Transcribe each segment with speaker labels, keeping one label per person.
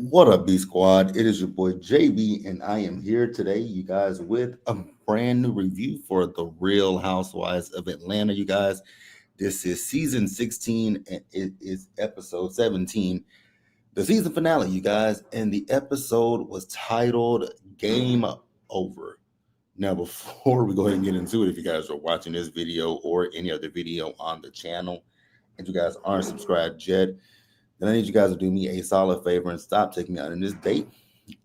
Speaker 1: What up, B Squad? It is your boy JB, and I am here today, you guys, with a brand new review for The Real Housewives of Atlanta. You guys, this is season 16, and it is episode 17, the season finale, you guys. And the episode was titled Game Over. Now, before we go ahead and get into it, if you guys are watching this video or any other video on the channel, and you guys aren't subscribed yet, then I need you guys to do me a solid favor and stop taking me out on this date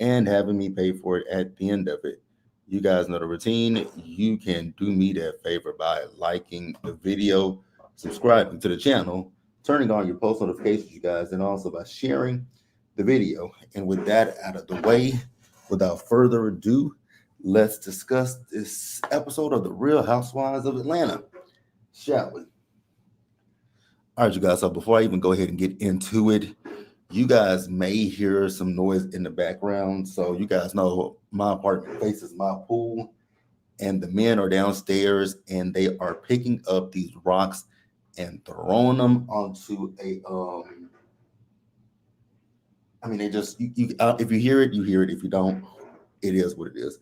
Speaker 1: and having me pay for it at the end of it. You guys know the routine. You can do me that favor by liking the video, subscribing to the channel, turning on your post notifications, you guys, and also by sharing the video. And with that out of the way, without further ado, let's discuss this episode of The Real Housewives of Atlanta, shall we? All right, you guys. So before I even go ahead and get into it, you guys may hear some noise in the background. So you guys know my apartment faces my pool, and the men are downstairs, and they are picking up these rocks and throwing them onto a. I mean, they just if you hear it, you hear it. If you don't, it is what it is.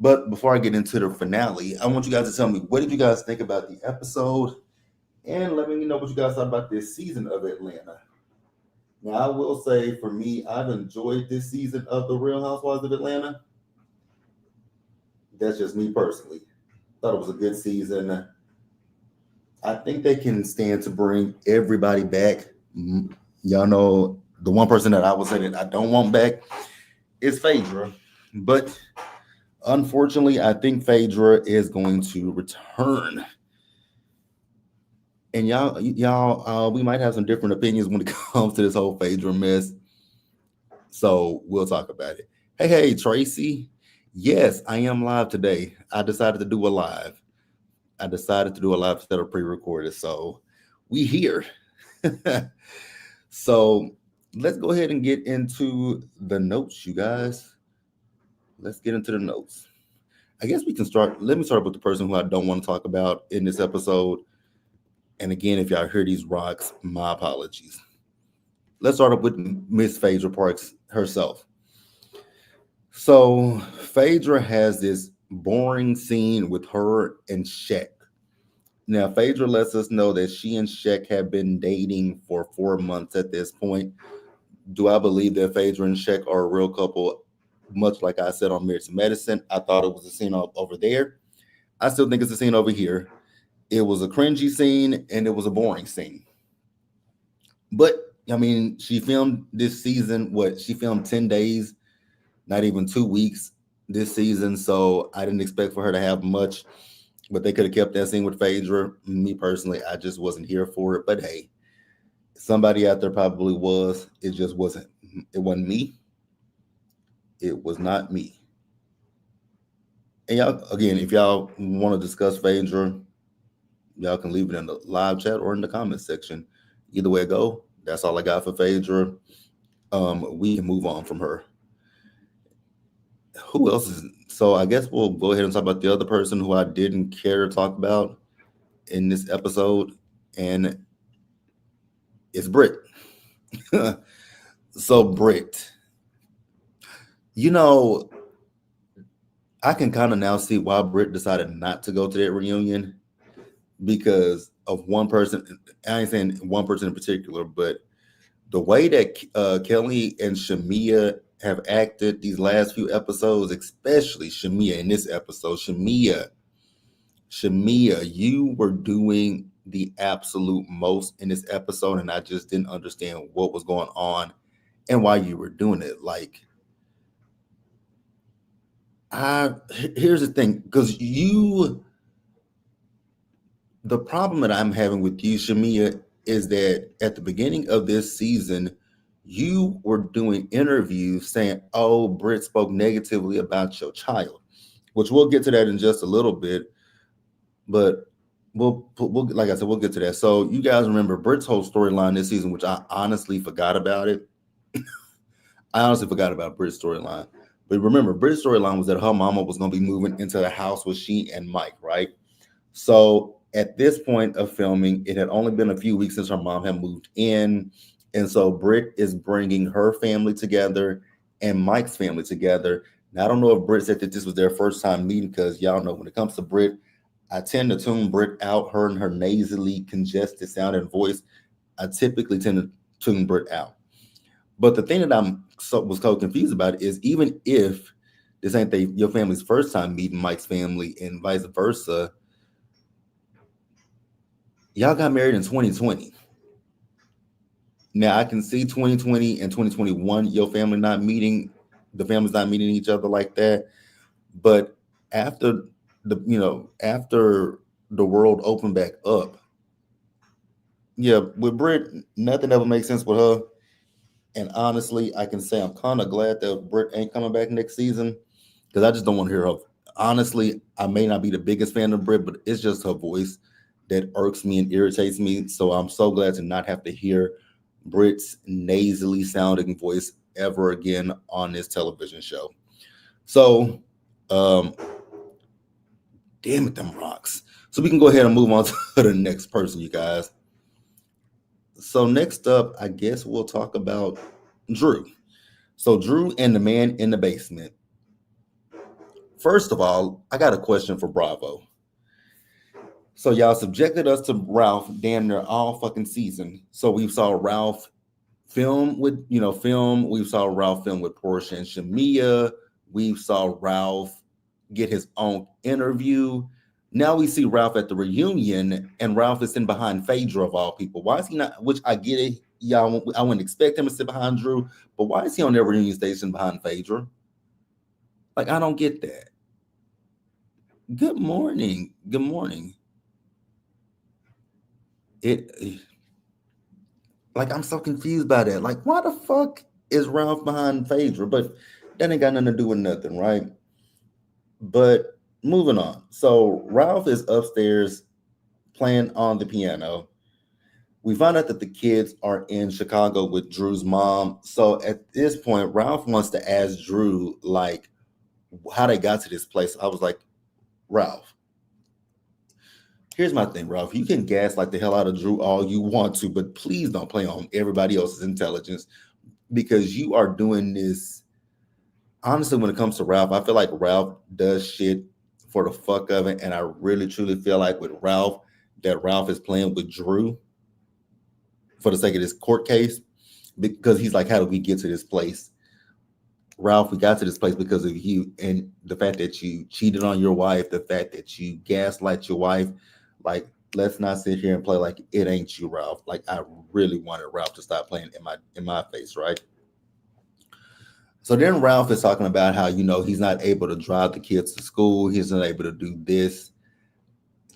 Speaker 1: But before I get into the finale, I want you guys to tell me, what did you guys think about the episode? And let me know what you guys thought about this season of Atlanta. Now, I will say, for me, I've enjoyed this season of The Real Housewives of Atlanta. That's just me personally. Thought it was a good season. I think they can stand to bring everybody back. Y'all know the one person that I would say that I don't want back is Phaedra. But unfortunately, I think Phaedra is going to return. And y'all, we might have some different opinions when it comes to this whole Phaedra mess. So we'll talk about it. Hey, Tracy. Yes, I am live today. I decided to do a live. I decided to do a live instead of pre-recorded. So we here. So let's go ahead and get into the notes, you guys. Let's get into the notes. I guess we can start. Let me start with the person who I don't want to talk about in this episode. And again, if y'all hear these rocks, my apologies. Let's start up with Miss Phaedra Parks herself. So Phaedra has this boring scene with her and Shaq. Now, Phaedra lets us know that she and Shaq have been dating for 4 months at this point. Do I believe that Phaedra and Shaq are a real couple? Much like I said on Married to Medicine, I thought it was a scene over there. I still think it's a scene over here. It was a cringy scene and it was a boring scene. But I mean, she filmed this season. She filmed 10 days, not even 2 weeks this season. So I didn't expect for her to have much, but they could have kept that scene with Phaedra. Me personally, I just wasn't here for it. But hey, somebody out there probably was. It just wasn't. It wasn't me. It was not me. And y'all, again, if y'all want to discuss Phaedra, y'all can leave it in the live chat or in the comment section. Either way it go, that's all I got for Phaedra. We can move on from her. Who else is? So I guess we'll go ahead and talk about the other person who I didn't care to talk about in this episode, and it's Britt. So Britt, you know, I can kind of now see why Britt decided not to go to that reunion. Because of one person, I ain't saying one person in particular, but the way that Kelli and Shamea have acted these last few episodes, especially Shamea in this episode. Shamea, you were doing the absolute most in this episode, and I just didn't understand what was going on and why you were doing it. Like, here's the thing, because the problem that I'm having with you, Shamea, is that at the beginning of this season, you were doing interviews saying, oh, Britt spoke negatively about your child, which we'll get to that in just a little bit. But we'll like I said, we'll get to that. So you guys remember Britt's whole storyline this season, which I honestly forgot about it. I honestly forgot about Britt's storyline. But remember, Britt's storyline was that her mama was going to be moving into the house with she and Mike, right? So at this point of filming, it had only been a few weeks since her mom had moved in. And so Britt is bringing her family together and Mike's family together. Now, I don't know if Britt said that this was their first time meeting because y'all know when it comes to Britt, I tend to tune Britt out, her and her nasally congested sounding voice. I typically tend to tune Britt out. But the thing that was so confused about is even if this ain't your family's first time meeting Mike's family and vice versa, y'all got married in 2020. Now I can see 2020 and 2021, the family's not meeting each other like that. But after after the world opened back up, yeah, with Britt, nothing ever makes sense with her. And honestly, I can say I'm kind of glad that Britt ain't coming back next season because I just don't want to hear her. Honestly, I may not be the biggest fan of Britt, but it's just her voice that irks me and irritates me. So I'm so glad to not have to hear Britt's nasally sounding voice ever again on this television show. So, damn it, them rocks. So we can go ahead and move on to the next person, you guys. So next up, I guess we'll talk about Drew. So Drew and the man in the basement. First of all, I got a question for Bravo. So y'all subjected us to Ralph damn near all fucking season. So we saw Ralph film with, we saw Ralph film with Porsha and Shamea. We saw Ralph get his own interview. Now we see Ralph at the reunion, and Ralph is sitting behind Phaedra of all people. Why is he not? Which I get it. Y'all, I wouldn't expect him to sit behind Drew, but why is he on their reunion station behind Phaedra? Like, I don't get that. Good morning. Good morning. Like, I'm so confused by that. Like, why the fuck is Ralph behind Phaedra? But that ain't got nothing to do with nothing, right? But moving on. So Ralph is upstairs playing on the piano. We find out that the kids are in Chicago with Drew's mom. So at this point, Ralph wants to ask Drew, like, how they got to this place. I was like, Ralph, here's my thing, Ralph. You can gaslight the hell out of Drew all you want to, but please don't play on everybody else's intelligence because you are doing this. Honestly, when it comes to Ralph, I feel like Ralph does shit for the fuck of it. And I really, truly feel like with Ralph, that Ralph is playing with Drew for the sake of this court case because he's like, how did we get to this place? Ralph, we got to this place because of you and the fact that you cheated on your wife, the fact that you gaslight your wife. Like, let's not sit here and play like it ain't you, Ralph. Like, I really wanted Ralph to stop playing in my face, right? So then Ralph is talking about how, he's not able to drive the kids to school. He's not able to do this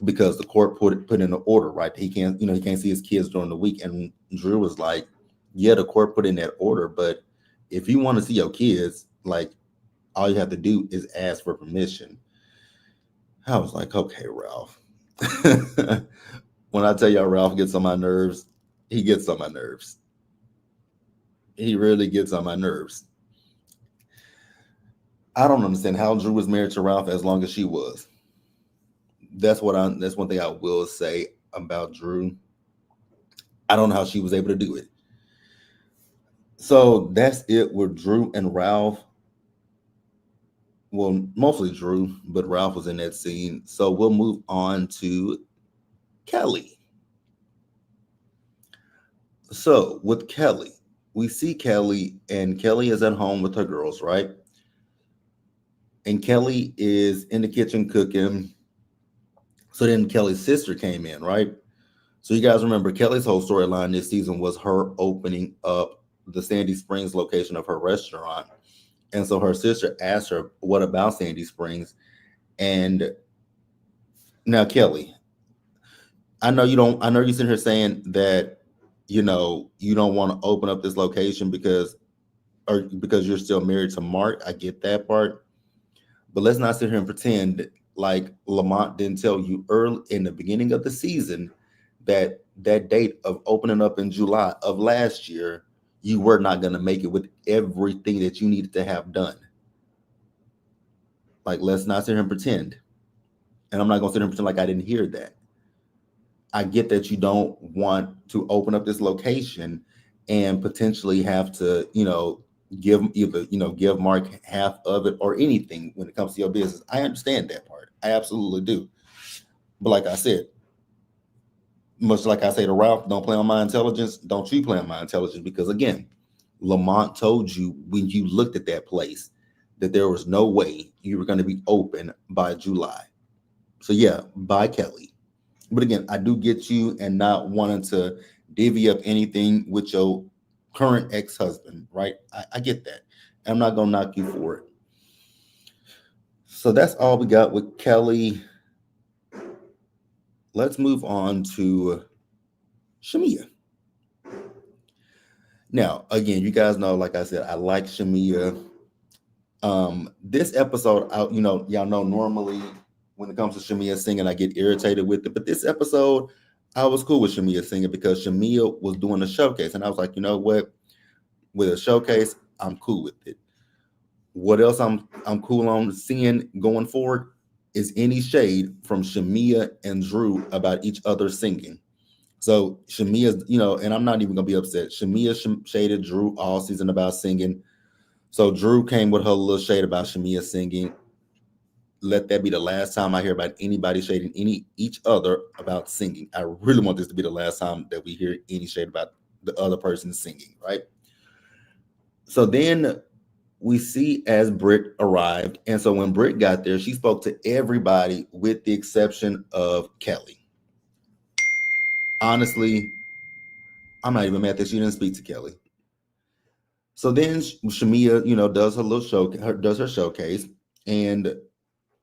Speaker 1: because the court put in an order, right? He can't see his kids during the week. And Drew was like, yeah, the court put in that order, but if you want to see your kids, like, all you have to do is ask for permission. I was like, okay, Ralph. When I tell y'all Ralph gets on my nerves, he gets on my nerves. He really gets on my nerves. I don't understand how Drew was married to Ralph as long as she was. That's one thing I will say about Drew. I don't know how she was able to do it. So that's it with Drew and Ralph. Well, mostly Drew, but Ralph was in that scene. So we'll move on to Kelli. So with Kelli, we see Kelli, and Kelli is at home with her girls, right? And Kelli is in the kitchen cooking. So then Kelli's sister came in, right? So you guys remember Kelli's whole storyline this season was her opening up the Sandy Springs location of her restaurant. And so her sister asked her, what about Sandy Springs? And now, Kelli, I know you're sitting here saying that, you don't want to open up this location because you're still married to Mark. I get that part. But let's not sit here and pretend like Lamont didn't tell you early in the beginning of the season that date of opening up in July of last year, you were not going to make it with everything that you needed to have done. Like, let's not sit here and pretend. And I'm not going to sit here and pretend like I didn't hear that. I get that you don't want to open up this location and potentially have to, give either, give Mark half of it or anything when it comes to your business. I understand that part. I absolutely do. But like I said, much like I say to Ralph, don't play on my intelligence. Don't you play on my intelligence? Because again, Lamont told you when you looked at that place that there was no way you were going to be open by July. So yeah, by Kelli. But again, I do get you and not wanting to divvy up anything with your current ex-husband, right? I get that. I'm not gonna knock you for it. So that's all we got with Kelli. Let's move on to Shamea. Now, again, you guys know, like I said, I like Shamea. This episode, y'all know normally when it comes to Shamea singing, I get irritated with it. But this episode, I was cool with Shamea singing because Shamea was doing a showcase, and I was like, you know what? With a showcase, I'm cool with it. What else I'm cool on seeing going forward is any shade from Shamea and Drew about each other singing. So Shamea's, and I'm not even gonna be upset. Shamea shaded Drew all season about singing. So Drew came with her little shade about Shamea singing. Let that be the last time I hear about anybody shading each other about singing. I really want this to be the last time that we hear any shade about the other person singing, right? So then we see as Britt arrived. And so when Britt got there, she spoke to everybody with the exception of Kelli. Honestly, I'm not even mad that she didn't speak to Kelli. So then Shamea, does her little show, does her showcase. And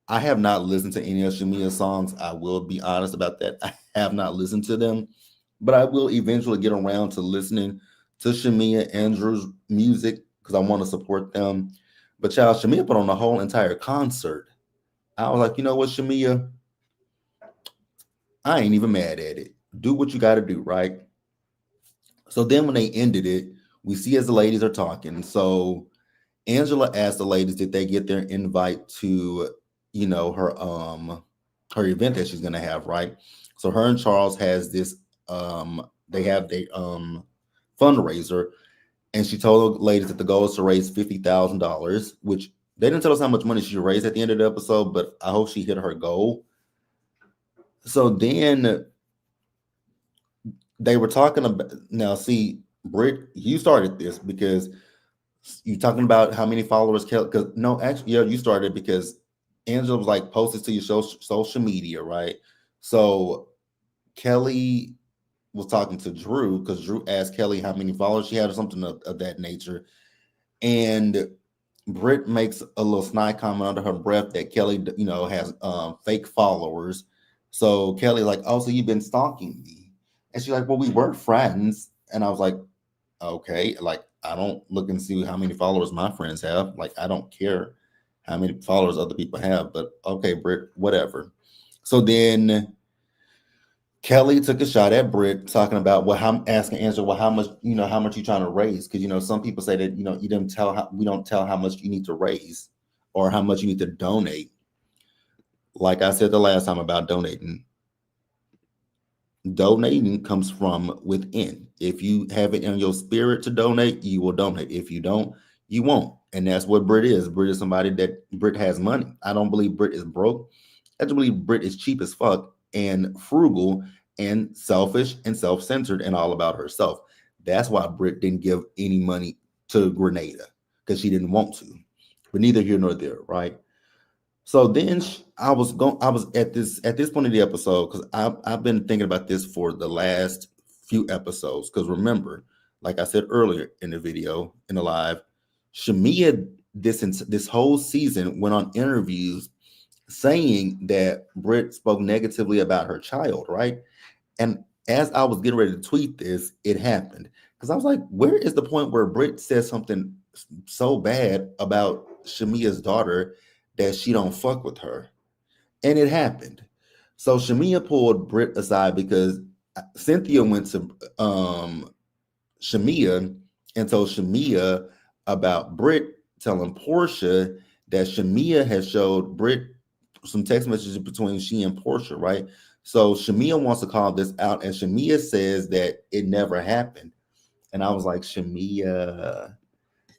Speaker 1: I have not listened to any of Shamea's songs. I will be honest about that. I have not listened to them, but I will eventually get around to listening to Shamea and Drew's music because I want to support them. But child, Shamea put on the whole entire concert. I was like, you know what, Shamea? I ain't even mad at it. Do what you got to do, right? So then when they ended it, we see as the ladies are talking. So Angela asked the ladies, did they get their invite to, her event that she's gonna have, right? So her and Charles has this they have the fundraiser, and she told the ladies that the goal is to raise $50,000, which they didn't tell us how much money she raised at the end of the episode, but I hope she hit her goal. So then they were talking about, now see, Britt, you started this because you talking about how many followers Kelli, because no, actually, yeah, you started because Angela was like, post this to your social media, right? So Kelli was talking to Drew because Drew asked Kelli how many followers she had or something of that nature. And Britt makes a little snide comment under her breath that Kelli, has fake followers. So Kelly like, oh, so you've been stalking me. And she's like, well, we were friends. And I was like, okay, like, I don't look and see how many followers my friends have. Like, I don't care how many followers other people have, but okay, Britt, whatever. So then Kelli took a shot at Britt, talking about, well, how, asking Angela, well, how much you trying to raise? Because some people say that you didn't tell how, we don't tell how much you need to raise or how much you need to donate. Like I said the last time about donating comes from within. If you have it in your spirit to donate, you will donate. If you don't, you won't. And that's what Britt is. Britt is somebody that Britt has money. I don't believe Britt is broke. I just believe Britt is cheap as fuck and frugal and selfish and self-centered and all about herself. That's why Britt didn't give any money to Grenada, because she didn't want to. But neither here nor there, right? So then I was at this point of the episode, because I've been thinking about this for the last few episodes. Because remember, like I said earlier in the video, in the live, Shamea this whole season went on interviews saying that Britt spoke negatively about her child, right? And as I was getting ready to tweet this, it happened. Because I was like, where is the point where Britt says something so bad about Shamea's daughter that she don't fuck with her? And it happened. So Shamea pulled Britt aside because Cynthia went to Shamea and told Shamea about Britt telling Porsha that Shamea has showed Britt some text messages between she and Porsha, right? So Shamea wants to call this out, and Shamea says that it never happened. And I was like, Shamea,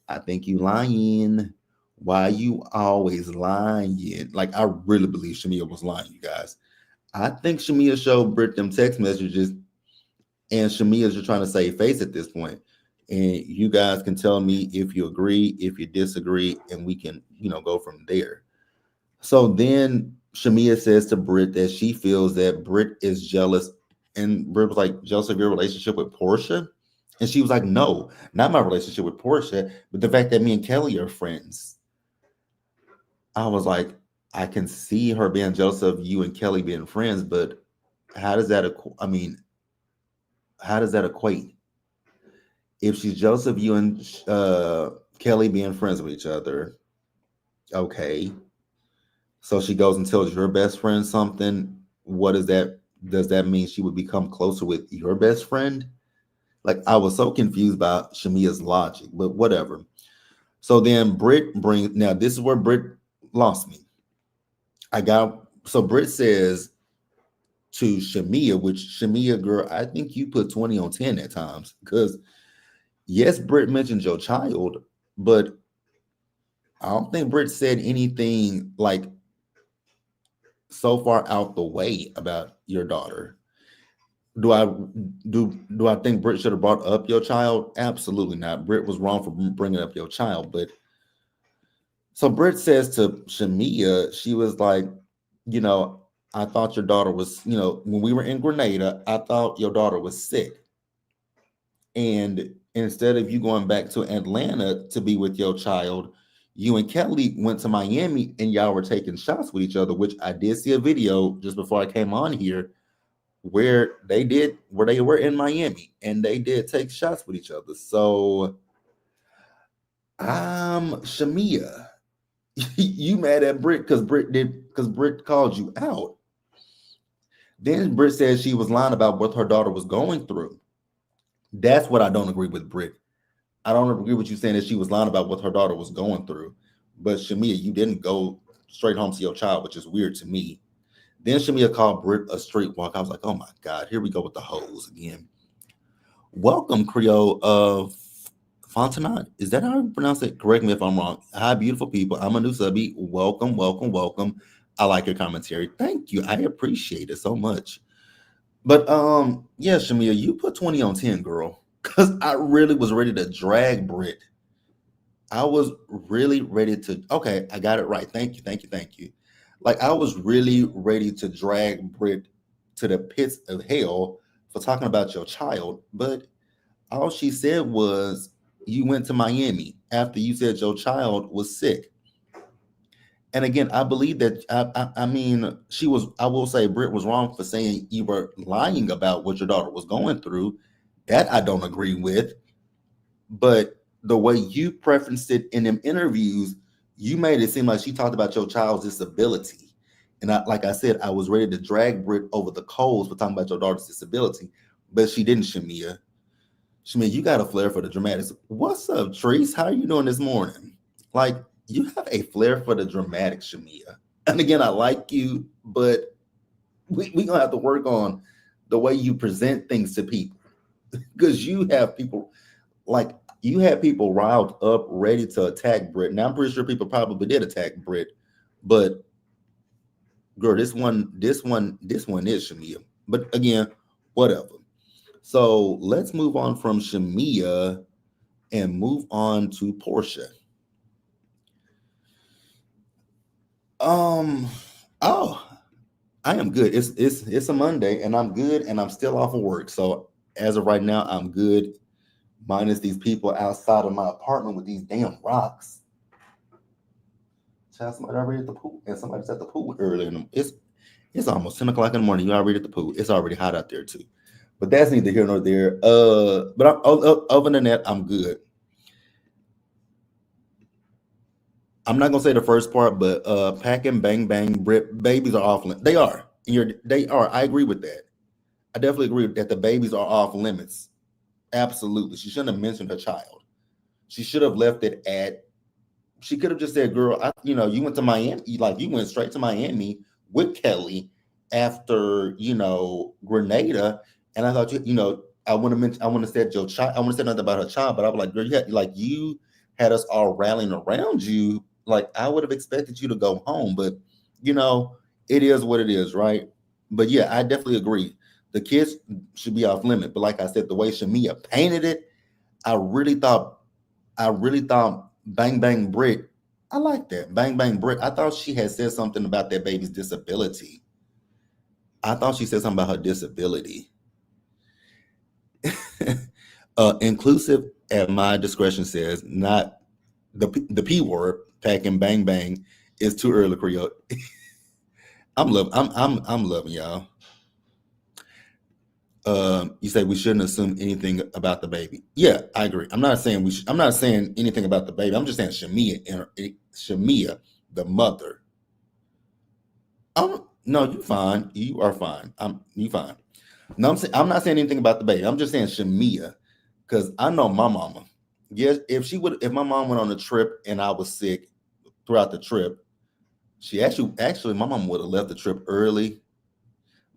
Speaker 1: I think you lying. Why you always lying? Like, I really believe Shamea was lying, you guys. I think Shamea showed Britt them text messages, and Shamea's just trying to save face at this point. And you guys can tell me if you agree, if you disagree, and we can, go from there. So then Shamea says to Britt that she feels that Britt is jealous, and Britt was like, jealous of your relationship with Porsha. And she was like, no, not my relationship with Porsha, but the fact that me and Kelli are friends. I was like, I can see her being jealous of you and Kelli being friends, but how does that, how does that equate? If she's jealous of you and Kelli being friends with each other, okay. So she goes and tells your best friend something. What is that? Does that mean she would become closer with your best friend? Like, I was so confused by Shamea's logic, but whatever. So then Britt brings, now this is where Britt lost me. So Britt says to Shamea, which Shamea, girl, I think you put 20 on 10 at times. Because yes, Britt mentioned your child, but I don't think Britt said anything like so far out the way about your daughter. Do I do I think Britt should have brought up your child? Absolutely not. Britt was wrong for bringing up your child. But so Britt says to Shamea, she was like, you know, I thought your daughter was, when we were in Grenada, I thought your daughter was sick. And instead of you going back to Atlanta to be with your child, you and Kelli went to Miami and y'all were taking shots with each other, which I did see a video just before I came on here where they were in Miami and they did take shots with each other. So Shamea, you mad at Britt because Britt called you out. Then Britt said she was lying about what her daughter was going through. That's what I don't agree with Britt. I don't agree with you saying that she was lying about what her daughter was going through. But Shamea, you didn't go straight home to your child, which is weird to me. Then Shamea called Britt a streetwalker. I was like, oh my God, here we go with the hoes again. Welcome, Creole of Fontenot. Is that how you pronounce it? Correct me if I'm wrong. Hi, beautiful people. I'm a new subby. Welcome, welcome, welcome. I like your commentary. Thank you. I appreciate it so much. But yeah, Shamea, you put 20 on 10, girl. Because I really was ready to drag Britt. I was really ready to, okay, I got it right. Thank you, thank you, thank you. Like, I was really ready to drag Britt to the pits of hell for talking about your child, but all she said was you went to Miami after you said your child was sick. And again, I believe that I mean she was. I will say Britt was wrong for saying you were lying about what your daughter was going through. That I don't agree with. But the way you preferenced it in them interviews, you made it seem like she talked about your child's disability. And like I said, I was ready to drag Britt over the coals for talking about your daughter's disability, but she didn't, Shamea. Shamea, you got a flair for the dramatics. What's up, Treese? How are you doing this morning? Like, you have a flair for the dramatic, Shamea. And again, I like you, but we gonna have to work on the way you present things to people. Because you had people riled up, ready to attack Britt. Now I'm pretty sure people probably did attack Britt, but girl, this one is Shamea. But again, whatever. So let's move on from Shamea and move on to Porsha. Oh, I am good. It's a Monday and I'm good and I'm still off of work. So as of right now, I'm good. Minus these people outside of my apartment with these damn rocks. Child, somebody already at the pool, and somebody's at the pool early. It's almost 10 o'clock in the morning. You already at the pool. It's already hot out there too. But that's neither here nor there. But other than that, I'm good. I'm not gonna say the first part, but packing, bang, bang, babies are off. They are. They are. I agree with that. I definitely agree that the babies are off limits. Absolutely. She shouldn't have mentioned her child. She should have left it at. She could have just said, "Girl, you went to Miami. Like you went straight to Miami with Kelli after Grenada, and I thought I want to mention, I want to say your child, I want to say nothing about her child, but I was like, girl, you had us all rallying around you. Like, I would have expected you to go home, but you know, it is what it is, right? But yeah, I definitely agree. The kids should be off limit. But like I said, the way Shamea painted it, I really thought, Bang Bang Britt. I like that. Bang Bang Britt. I thought she had said something about that baby's disability. I thought she said something about her disability. Inclusive at my discretion says not the P word, packing bang bang is too early, Creole. I'm loving y'all. You say we shouldn't assume anything about the baby. Yeah, I agree. I'm not saying I'm not saying anything about the baby. I'm just saying Shamea, the mother. No, you fine. You are fine. You fine. No, I'm not saying anything about the baby. I'm just saying Shamea, because I know my mama. Yes, if my mom went on a trip and I was sick throughout the trip, she actually my mom would have left the trip early.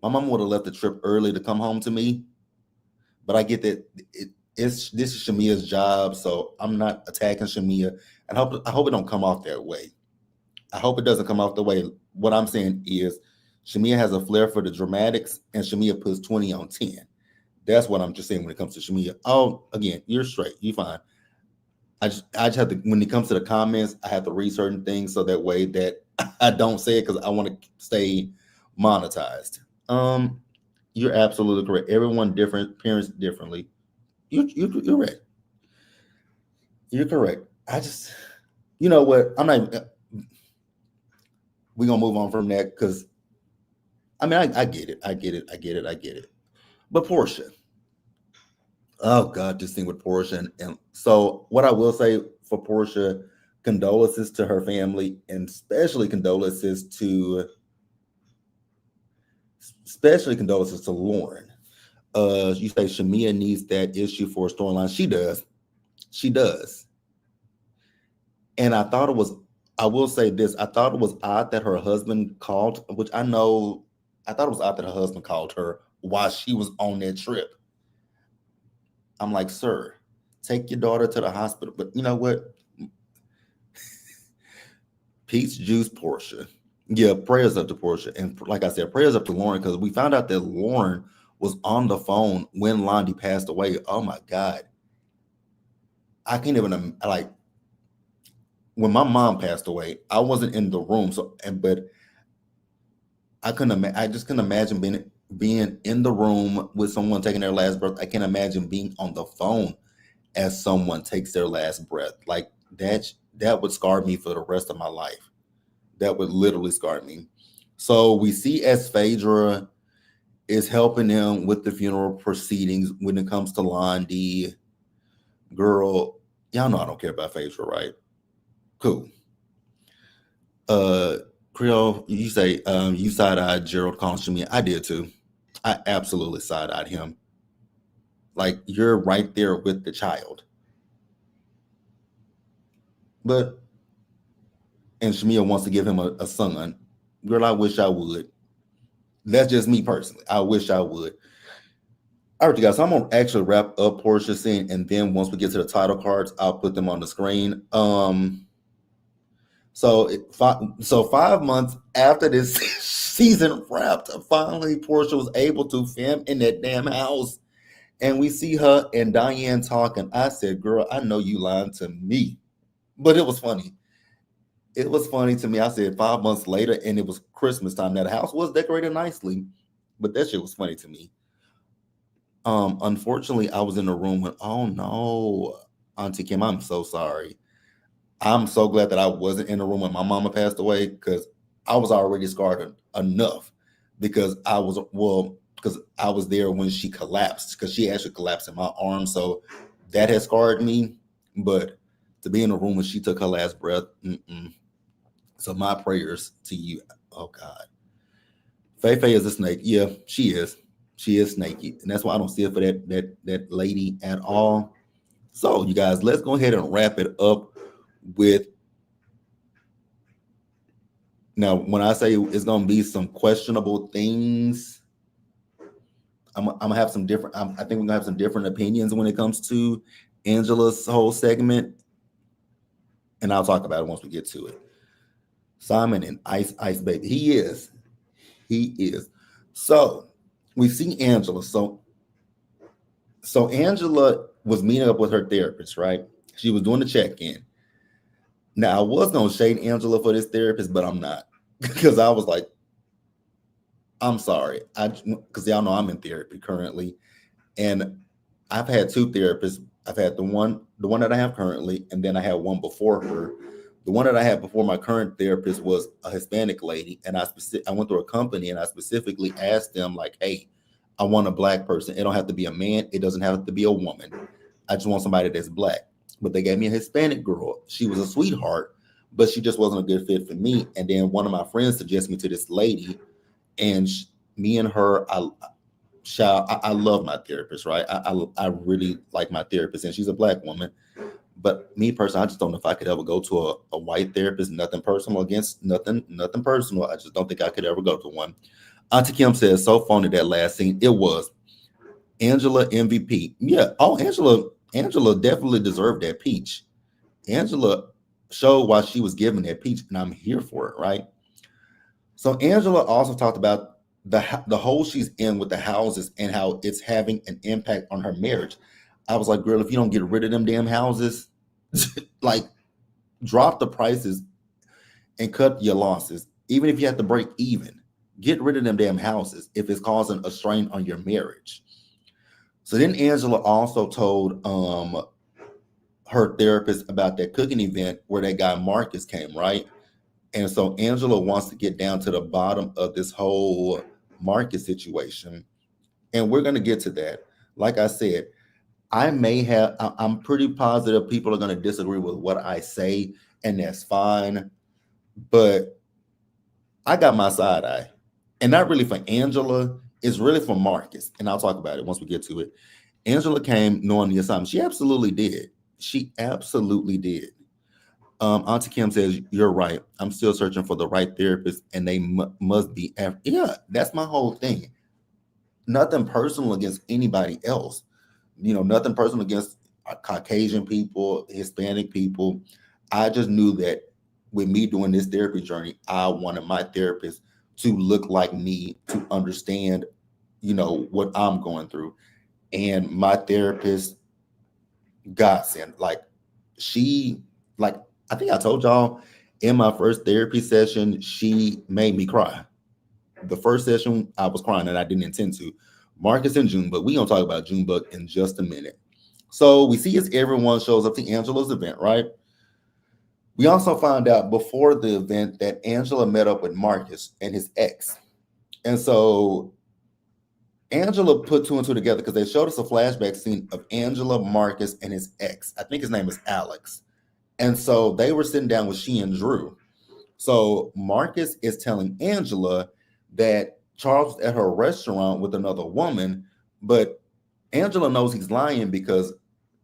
Speaker 1: My mom would have left the trip early to come home to me. But I get that this is Shamea's job, so I'm not attacking Shamea. And I hope it don't come off that way. I hope it doesn't come off the way. What I'm saying is Shamea has a flair for the dramatics, and Shamea puts 20 on 10. That's what I'm just saying when it comes to Shamea. Oh, again, you're straight. You're fine. I just have to, when it comes to the comments, I have to read certain things so that way that I don't say it because I want to stay monetized. You're absolutely correct. Everyone different, parents differently. You're right. You're correct. I just, you know what? I'm not. We're gonna move on from that because I mean I get it. I get it. I get it. I get it. But Porsha, oh God, this thing with Porsha, and so what I will say for Porsha, condolences to her family, and especially condolences to Lauren. You say Shamea needs that issue for a storyline. She does. She does. And I will say this, I thought it was odd that her husband called, which I thought it was odd that her husband called her while she was on that trip. I'm like, sir, take your daughter to the hospital. But you know what? Peach juice Porsha. Yeah, prayers up to Porsha. And like I said, prayers up to Lauren, because we found out that Lauren was on the phone when Londi passed away. Oh my God. I can't even like when my mom passed away, I wasn't in the room. But I just couldn't imagine being in the room with someone taking their last breath. I can't imagine being on the phone as someone takes their last breath. Like that would scar me for the rest of my life. That would literally scar me. So we see as Phaedra is helping him with the funeral proceedings when it comes to Londi. Girl, y'all know I don't care about Phaedra, right? Cool. Creole, you say you side-eyed Gerald calling Shamea. I did too. I absolutely side-eyed him. Like, you're right there with the child. And Shamea wants to give him a son. Girl, I wish I would. That's just me personally. I wish I would. All right, you guys. So I'm gonna actually wrap up Porsha's scene, and then once we get to the title cards, I'll put them on the screen. So 5 months after this season wrapped, finally Porsha was able to film in that damn house, and we see her and Diane talking. I said, "Girl, I know you lying to me," but it was funny. It was funny to me. I said 5 months later, and it was Christmas time. Now the house was decorated nicely, but that shit was funny to me. Unfortunately, I was in the room when, oh no, Auntie Kim, I'm so sorry. I'm so glad that I wasn't in the room when my mama passed away, because I was already scarred enough because I was there when she collapsed, because she actually collapsed in my arm. So that has scarred me. But to be in the room when she took her last breath, so my prayers to you. Oh God. Faye is a snake. Yeah, she is. She is snaky. And that's why I don't see it for that lady at all. So you guys, let's go ahead and wrap it up with, now when I say it's gonna be some questionable things, I'm gonna have some different. I think we're gonna have some different opinions when it comes to Angela's whole segment, and I'll talk about it once we get to it. Simon and Ice Baby, he is. So we see Angela. So Angela was meeting up with her therapist, right? She was doing the check-in. Now I was gonna shade Angela for this therapist, but I'm not because I was like, I'm sorry, because y'all know I'm in therapy currently, and I've had two therapists. I've had the one that I have currently, and then I had one before her. The one that I had before my current therapist was a Hispanic lady, and I went through a company and I specifically asked them like, "Hey, I want a black person. It don't have to be a man. It doesn't have to be a woman. I just want somebody that's black." But they gave me a Hispanic girl. She was a sweetheart, but she just wasn't a good fit for me. And then one of my friends suggested me to this lady, and me and her, I love my therapist, right? I really like my therapist, and she's a black woman. But me personally, I just don't know if I could ever go to a white therapist. Nothing personal against nothing personal. I just don't think I could ever go to one. Auntie Kim says, so phony that last scene. It was Angela MVP. Yeah. Oh, Angela definitely deserved that peach. Angela showed why she was given that peach, and I'm here for it, right? So Angela also talked about the hole she's in with the houses and how it's having an impact on her marriage. I was like, girl, if you don't get rid of them damn houses, like drop the prices and cut your losses. Even if you have to break even, get rid of them damn houses if it's causing a strain on your marriage. So then Angela also told her therapist about that cooking event where that guy Marcus came, right? And so Angela wants to get down to the bottom of this whole Marcus situation. And we're going to get to that. Like I said, I'm pretty positive people are going to disagree with what I say, and that's fine. But I got my side eye. And not really for Angela, it's really for Marcus. And I'll talk about it once we get to it. Angela came knowing the assignment. She absolutely did. She absolutely did. Auntie Kim says, you're right. I'm still searching for the right therapist, and they must be. Yeah, that's my whole thing. Nothing personal against anybody else. Nothing personal against Caucasian people, Hispanic people. I just knew that with me doing this therapy journey, I wanted my therapist to look like me, to understand, what I'm going through. And my therapist, godsend, I think I told y'all in my first therapy session, she made me cry. The first session, I was crying, and I didn't intend to. Marcus and Junebug, we're going to talk about Junebug in just a minute. So we see as everyone shows up to Angela's event, right? We also found out before the event that Angela met up with Marcus and his ex. And so Angela put two and two together because they showed us a flashback scene of Angela, Marcus, and his ex. I think his name is Alex. And so they were sitting down with she and Drew. So Marcus is telling Angela that Charles was at her restaurant with another woman, but Angela knows he's lying because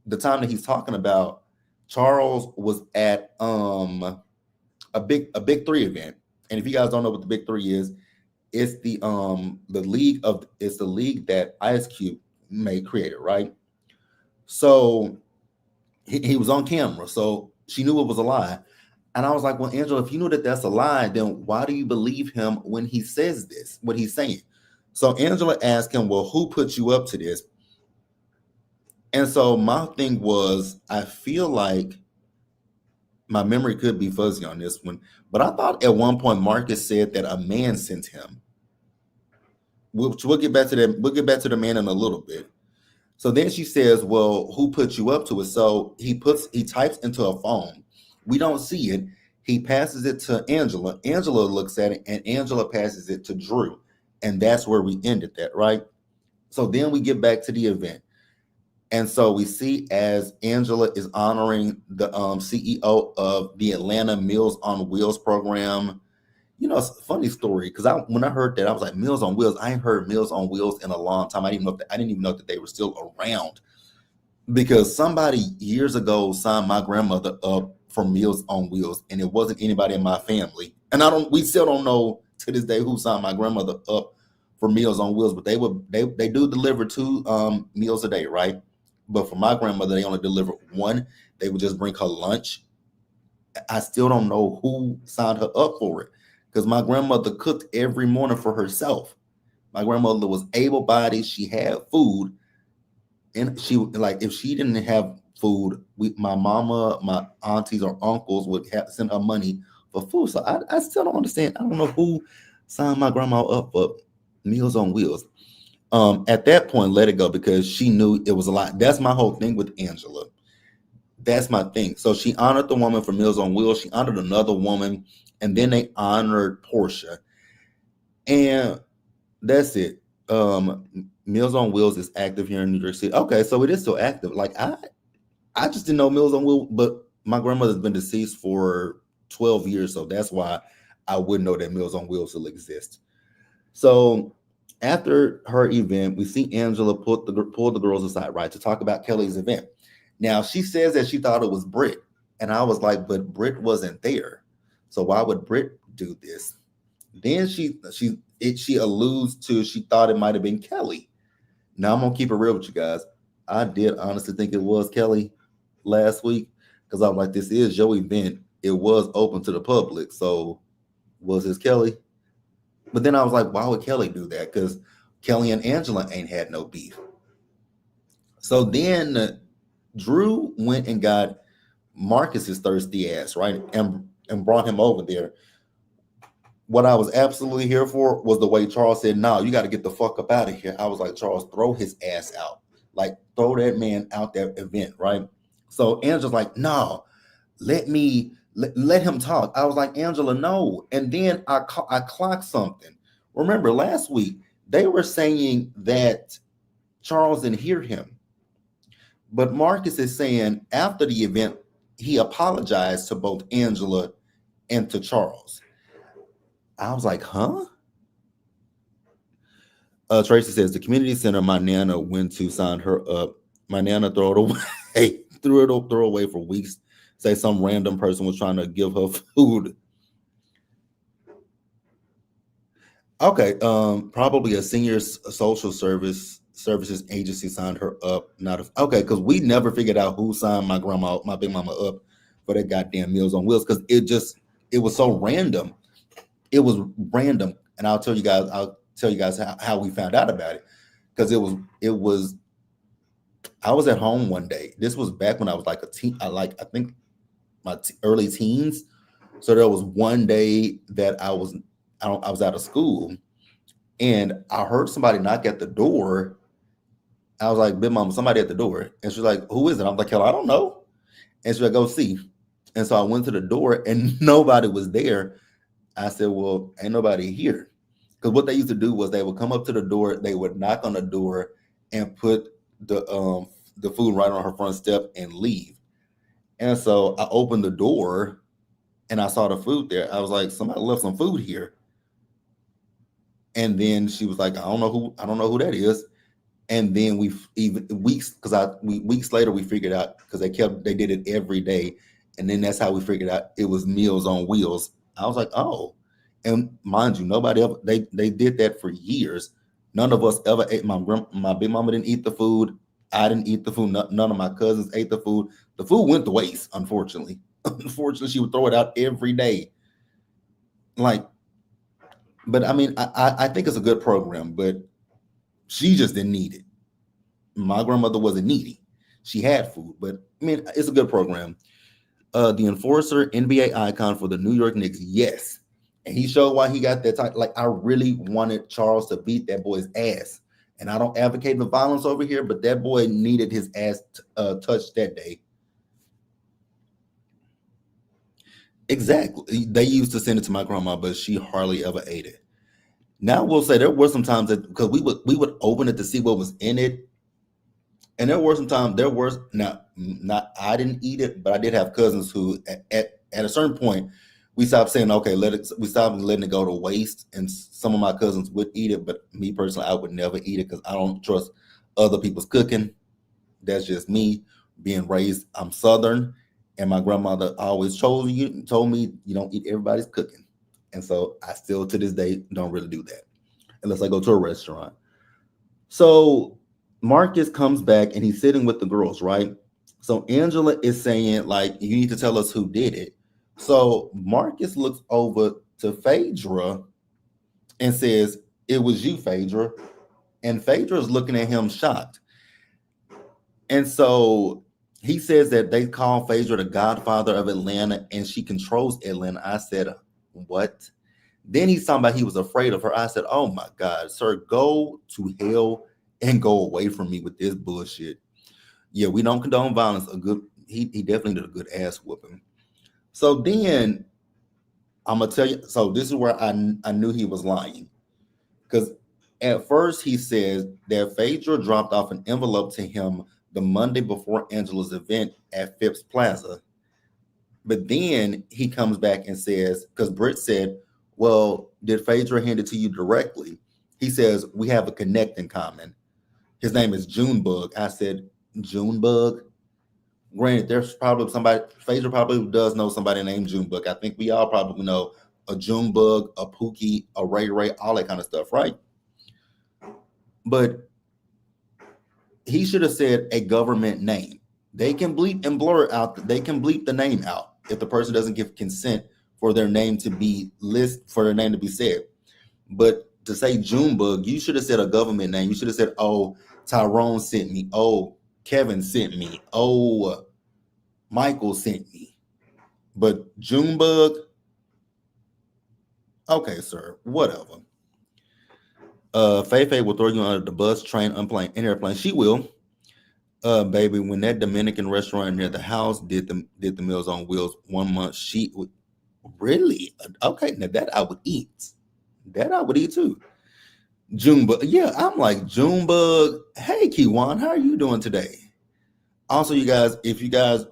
Speaker 1: the time that he's talking about, Charles was at a big three event. And if you guys don't know what the big three is, it's the league that Ice Cube created, right? So he was on camera, so she knew it was a lie. And I was like, well, Angela, if you know that that's a lie, then why do you believe him when he says this, what he's saying? So Angela asked him, well, who put you up to this? And so my thing was, I feel like my memory could be fuzzy on this one, but I thought at one point Marcus said that a man sent him. We'll get back to that. We'll get back to the man in a little bit. So then she says, well, who put you up to it? So he types into a phone. We don't see it. He passes it to Angela. Angela looks at it, and Angela passes it to Drew. And that's where we ended that, right? So then we get back to the event. And so we see as Angela is honoring the CEO of the Atlanta Meals on Wheels program. It's a funny story because when I heard that, I was like, Meals on Wheels. I ain't heard Meals on Wheels in a long time. I didn't even know that they were still around, because somebody years ago signed my grandmother up for Meals on Wheels, and it wasn't anybody in my family. And we still don't know to this day who signed my grandmother up for Meals on Wheels, but they do deliver two meals a day, right? But for my grandmother, they only deliver one. They would just bring her lunch. I still don't know who signed her up for it because my grandmother cooked every morning for herself. My grandmother was able-bodied. She had food, and she like if she didn't have food, my mama, my aunties or uncles would have to send her money for food. So I still don't understand. I don't know who signed my grandma up for Meals on Wheels. At that point, let it go because she knew it was a lot. That's my whole thing with Angela. That's my thing. So she honored the woman for Meals on Wheels. She honored another woman, and then they honored Porsha. And that's it. Meals on Wheels is active here in New York City. Okay, so it is still active. Like I just didn't know Meals on Wheels, but my grandmother's been deceased for 12 years, so that's why I wouldn't know that Meals on Wheels still exists. So after her event, we see Angela pull the girls aside, right, to talk about Kelli's event. Now she says that she thought it was Britt, and I was like, but Britt wasn't there, so why would Britt do this? Then she alludes to she thought it might have been Kelli. Now I'm gonna keep it real with you guys. I did honestly think it was Kelli last week because I was like, this is your event. It was open to the public, so was this Kelli? But then I was like, why would Kelli do that? Because Kelli and Angela ain't had no beef. So then Drew went and got Marcus's thirsty ass, right? And brought him over there. What I was absolutely here for was the way Charles said, no, you got to get the fuck up out of here. I was like, Charles, throw his ass out. Like, throw that man out that event, right? So Angela's like, no, let him talk. I was like, Angela, no. And then I clocked something. Remember last week, they were saying that Charles didn't hear him. But Marcus is saying after the event, he apologized to both Angela and to Charles. I was like, huh? Tracy says the community center my nana went to signed her up. My nana threw it away, threw it away for weeks. Say some random person was trying to give her food. Okay, probably a senior social services agency signed her up. Okay, because we never figured out who signed my big mama up for that goddamn Meals on Wheels because it was so random. It was random, and I'll tell you guys how we found out about it because it was. I was at home one day. This was back when I was like a teen. I think my early teens. So there was one day that I was out of school, and I heard somebody knock at the door. I was like, "Big mama, somebody at the door," and she's like, "Who is it?" I'm like, "Hell, I don't know." And she's like, "Go see." And so I went to the door, and nobody was there. I said, "Well, ain't nobody here," because what they used to do was they would come up to the door, they would knock on the door, and put the food right on her front step and leave. And so I opened the door, and I saw the food there. I was like, "Somebody left some food here." And then she was like, I don't know who that is. And then weeks later we figured out because they did it every day. And then that's how we figured out it was Meals on Wheels. I was like, oh. And mind you, nobody ever they did that for years. None of us ever ate. My big mama didn't eat the food. I didn't eat the food. None of my cousins ate the food. The food went to waste, unfortunately. Unfortunately, she would throw it out every day. Like, but I mean, I think it's a good program, but she just didn't need it. My grandmother wasn't needy. She had food, but I mean, it's a good program. The enforcer, NBA icon for the New York Knicks, yes. And he showed why he got that title. Like, I really wanted Charles to beat that boy's ass. And I don't advocate the violence over here, but that boy needed his ass touched that day. Exactly. They used to send it to my grandma, but she hardly ever ate it. Now we'll say there were some times that because we would open it to see what was in it, and there were not I didn't eat it, but I did have cousins who at a certain point we stopped saying okay, we stopped letting it go to waste, and some of my cousins would eat it, but me personally I would never eat it because I don't trust other people's cooking. That's just me being raised. I'm Southern, and my grandmother always told me you don't eat everybody's cooking, and so I still to this day don't really do that. unless I go to a restaurant. So Marcus comes back and he's sitting with the girls, right? So Angela is saying, like, you need to tell us who did it. So Marcus looks over to Phaedra and says, it was you, Phaedra. And Phaedra is looking at him shocked. And so he says that they call Phaedra the godfather of Atlanta and she controls Atlanta. I said, what? Then he's talking about he was afraid of her. I said, oh my God, sir, go to hell and go away from me with this bullshit. Yeah, we don't condone violence. He definitely did a good ass whooping. So then I'm gonna tell you. So this is where I knew he was lying, because at first he says that Phaedra dropped off an envelope to him the Monday before Angela's event at Phipps Plaza. But then he comes back and says, because Britt said, well, did Phaedra hand it to you directly? He says, we have a connect in common. His name is Junebug. I said, Junebug? Granted, there's probably somebody, Phaedra probably does know somebody named Junebug. I think we all probably know a Junebug, a Pookie, a Ray Ray, all that kind of stuff, right? But he should have said a government name. They can bleep and blur out, they can bleep the name out if the person doesn't give consent for their name to be said. But to say Junebug, you should have said a government name. You should have said, oh, Tyrone sent me. Oh, Kevin sent me. Oh, Michael sent me. But Junebug, okay, sir, whatever. Faye will throw you under the bus, train, unplane, and airplane. She will. Baby, when that Dominican restaurant near the house did the Meals on Wheels 1 month, she would really okay. Now that I would eat. That I would eat too. Junebug, yeah, I'm like Junebug. Hey, Kiwan, how are you doing today? Also, you guys, if you guys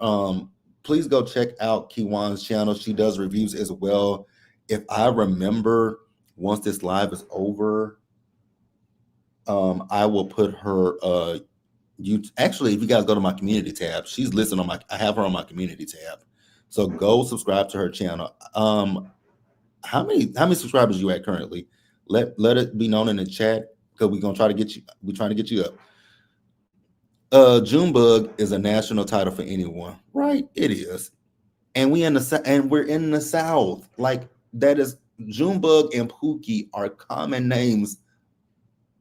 Speaker 1: please go check out Kiwan's channel. She does reviews as well. If I remember, once this live is over, I will put her actually, if you guys go to my community tab, she's listed on I have her on my community tab. So go subscribe to her channel. How many subscribers you at currently? Let it be known in the chat, because we're gonna try to get you. We're trying to get you up. Junebug is a national title for anyone, right? It is, and we're in the South. Like, that is, Junebug and Pookie are common names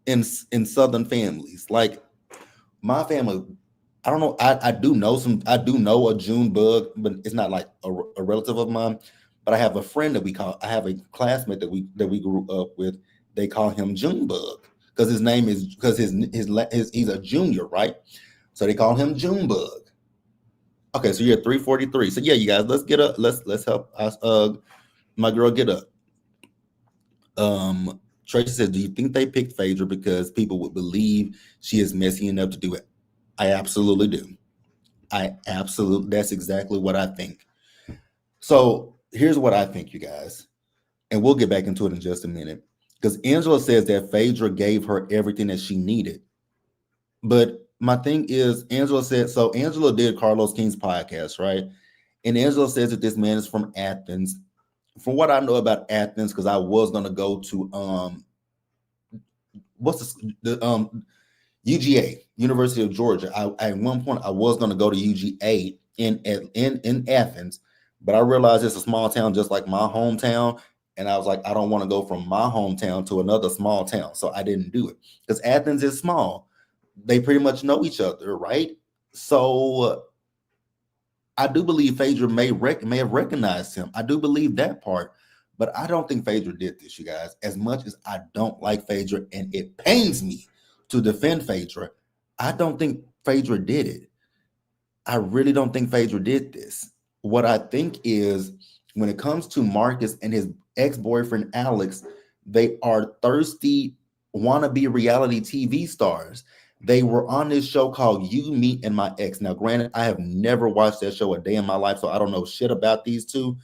Speaker 1: in Southern families. Like, my family, I don't know. I do know a Junebug, but it's not like a relative of mine. But I have a friend I have a classmate that we grew up with. They call him Junebug because his name is, because he's a junior, right? So they call him Junebug. Okay, so you're at 343. So yeah, you guys, let's get up. Let's help us. My girl, get up. Tracy says, do you think they picked Phaedra because people would believe she is messy enough to do it? I absolutely do. That's exactly what I think. So here's what I think, you guys, and we'll get back into it in just a minute, because Angela says that Phaedra gave her everything that she needed. But my thing is, Angela did Carlos King's podcast, right? And Angela says that this man is from Athens. From what I know about Athens, because I was going to go to UGA, University of Georgia. At one point I was going to go to UGA in Athens, but I realized it's a small town just like my hometown, and I was like, I don't want to go from my hometown to another small town, so I didn't do it, because Athens is small. They pretty much know each other, right? So I do believe Phaedra may have recognized him. I do believe that part. But I don't think Phaedra did this, you guys. As much as I don't like Phaedra, and it pains me to defend Phaedra, I don't think Phaedra did it. I really don't think Phaedra did this. What I think is, when it comes to Marcus and his ex-boyfriend Alex, they are thirsty, wannabe reality TV stars. They were on this show called You, Me, and My Ex. Now, granted, I have never watched that show a day in my life, so I don't know shit about these two.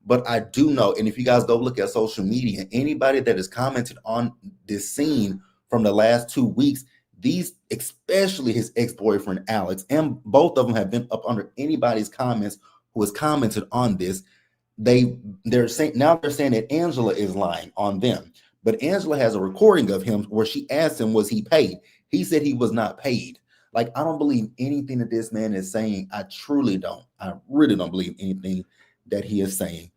Speaker 1: But I do know, and if you guys go look at social media, anybody that has commented on this scene from the last 2 weeks, these, especially his ex-boyfriend Alex, and both of them have been up under anybody's comments who has commented on this. They're saying that Angela is lying on them. But Angela has a recording of him where she asked him, was he paid? He said he was not paid. Like, I don't believe anything that this man is saying. I truly don't. I really don't believe anything that he is saying.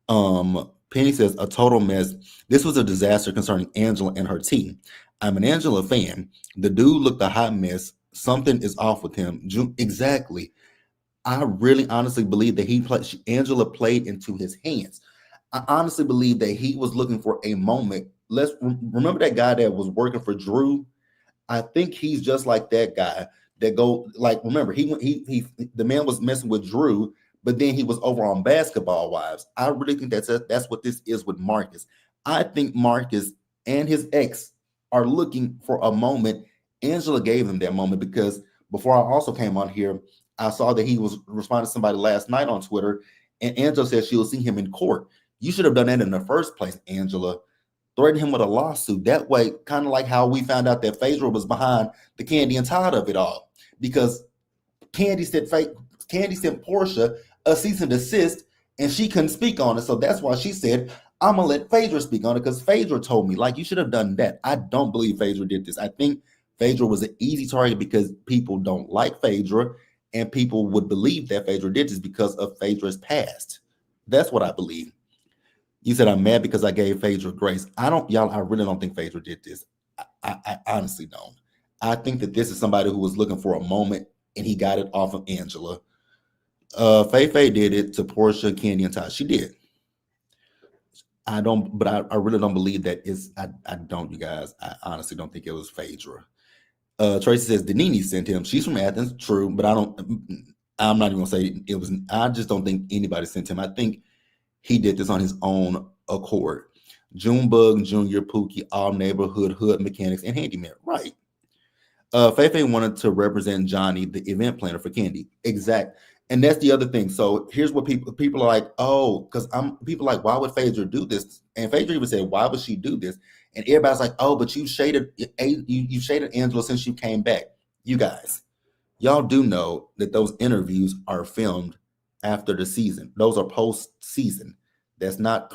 Speaker 1: Penny says, a total mess. This was a disaster concerning Angela and her team. I'm an Angela fan. The dude looked a hot mess. Something is off with him. Exactly. I really honestly believe that Angela played into his hands. I honestly believe that he was looking for a moment. Let's remember that guy that was working for Drew. I think he's just like that guy that remember, the man was messing with Drew, but then he was over on Basketball Wives. I really think that's what this is with Marcus. I think Marcus and his ex are looking for a moment. Angela gave him that moment because before I also came on here, I saw that he was responding to somebody last night on Twitter, and Angela said she will see him in court. You should have done that in the first place, Angela. Threaten him with a lawsuit. That way, kind of like how we found out that Phaedra was behind the Candy and Todd of it all. Because Candy sent Porsha a cease and desist, and she couldn't speak on it. So that's why she said, I'm going to let Phaedra speak on it, because Phaedra told me, like, you should have done that. I don't believe Phaedra did this. I think Phaedra was an easy target because people don't like Phaedra, and people would believe that Phaedra did this because of Phaedra's past. That's what I believe. You said I'm mad because I gave Phaedra grace. I really don't think Phaedra did this. I honestly don't. I think that this is somebody who was looking for a moment and he got it off of Angela. Faye did it to Porsha, Candy, and Todd. She did. I really don't believe that I don't, you guys. I honestly don't think it was Phaedra. Tracy says Denini sent him. She's from Athens, true, but I'm not even gonna say it was. I just don't think anybody sent him. I think he did this on his own accord. Junebug, Junior, Pookie, all neighborhood hood mechanics, and handyman. Right. Feifei wanted to represent Johnny, the event planner for Candy. Exact. And that's the other thing. So here's what people are like, oh, because people are like, why would Phaedra do this? And Phaedra even said, why would she do this? And everybody's like, oh, but you shaded Angela since you came back. You guys, y'all do know that those interviews are filmed after the season. Those are post-season. That's not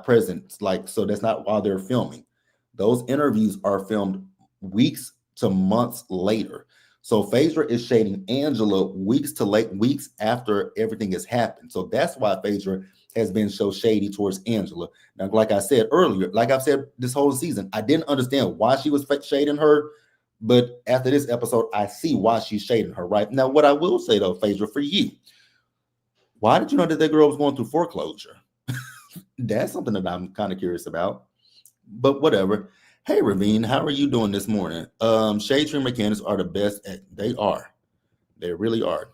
Speaker 1: present. So that's not while they're filming. Those interviews are filmed weeks to months later. So Phaedra is shading Angela weeks after everything has happened. So that's why Phaedra has been so shady towards Angela. Now, like I said earlier, like I've said this whole season, I didn't understand why she was shading her. But after this episode, I see why she's shading her. Right now, what I will say though, Phaedra, for you, why did you know that girl was going through foreclosure? That's something that I'm kind of curious about. But whatever. Hey, Ravine, how are you doing this morning? Shade tree mechanics are the best. They are. They really are.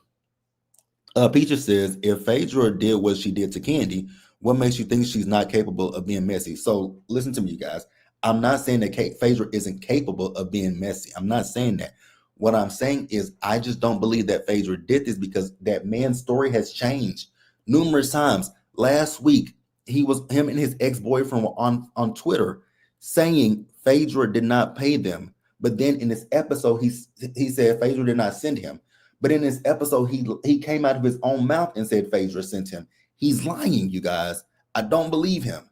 Speaker 1: Peaches says, if Phaedra did what she did to Candy, what makes you think she's not capable of being messy? So listen to me, you guys. I'm not saying that Phaedra isn't capable of being messy. I'm not saying that. What I'm saying is I just don't believe that Phaedra did this because that man's story has changed numerous times. Last week, him and his ex-boyfriend were on Twitter saying Phaedra did not pay them. But then in this episode, he said Phaedra did not send him. But in this episode, he came out of his own mouth and said Phaedra sent him. He's lying, you guys. I don't believe him.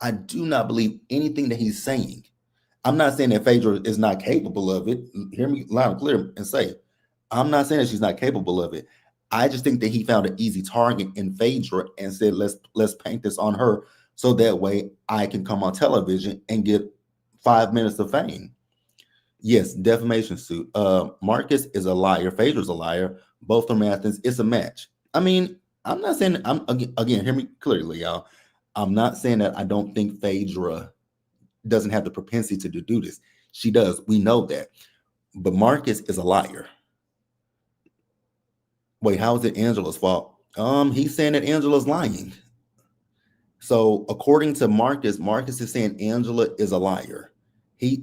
Speaker 1: I do not believe anything that he's saying. I'm not saying that Phaedra is not capable of it. Hear me loud and clear and say, I'm not saying that she's not capable of it. I just think that he found an easy target in Phaedra and said, let's paint this on her so that way I can come on television and get 5 minutes of fame. Yes, defamation suit. Marcus is a liar. Phaedra's a liar. Both from Athens. It's a match. I mean, I'm not saying, again, hear me clearly, y'all. I'm not saying that I don't think Phaedra doesn't have the propensity to do this. She does. We know that. But Marcus is a liar. Wait, how is it Angela's fault? He's saying that Angela's lying. So according to Marcus, Marcus is saying Angela is a liar.